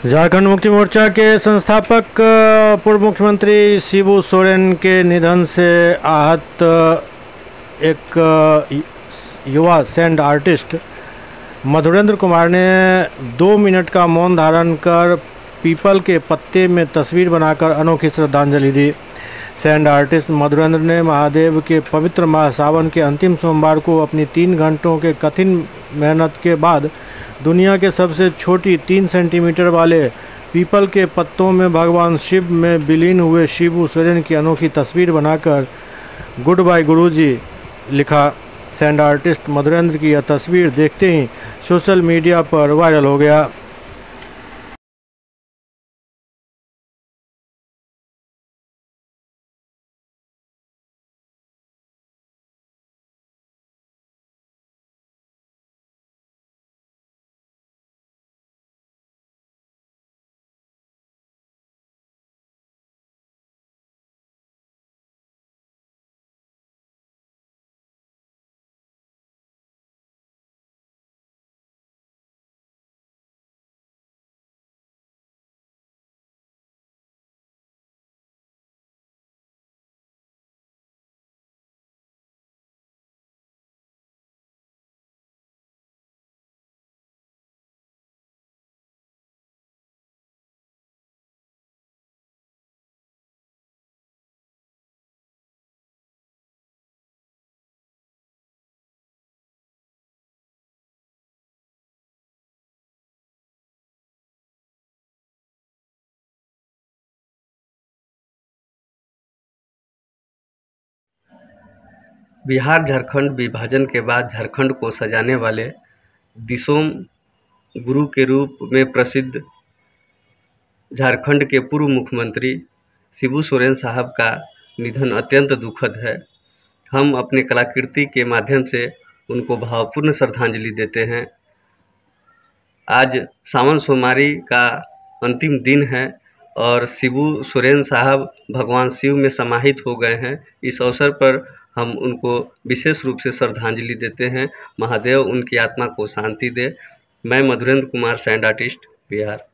झारखंड मुक्ति मोर्चा के संस्थापक पूर्व मुख्यमंत्री शिबू सोरेन के निधन से आहत एक युवा सैंड आर्टिस्ट मधुरेंद्र कुमार ने 2 मिनट का मौन धारण कर पीपल के पत्ते में तस्वीर बनाकर अनोखी श्रद्धांजलि दी। सैंड आर्टिस्ट मधुरेंद्र ने महादेव के पवित्र माह सावन के अंतिम सोमवार को अपनी 3 घंटों के कठिन मेहनत के बाद दुनिया के सबसे छोटी 3 सेंटीमीटर वाले पीपल के पत्तों में भगवान शिव में विलीन हुए शिबू सोरेन की अनोखी तस्वीर बनाकर गुड बाय गुरुजी लिखा। सैंड आर्टिस्ट मधुरेंद्र की यह तस्वीर देखते ही सोशल मीडिया पर वायरल हो गया। बिहार झारखंड विभाजन के बाद झारखंड को सजाने वाले दिसोम गुरु के रूप में प्रसिद्ध झारखंड के पूर्व मुख्यमंत्री शिबू सोरेन साहब का निधन अत्यंत दुखद है। हम अपने कलाकृति के माध्यम से उनको भावपूर्ण श्रद्धांजलि देते हैं। आज सावन सोमवारी का अंतिम दिन है और शिबू सोरेन साहब भगवान शिव में समाहित हो गए हैं। इस अवसर पर हम उनको विशेष रूप से श्रद्धांजलि देते हैं। महादेव उनकी आत्मा को शांति दे। मैं मधुरेंद्र कुमार, सैंड आर्टिस्ट, बिहार।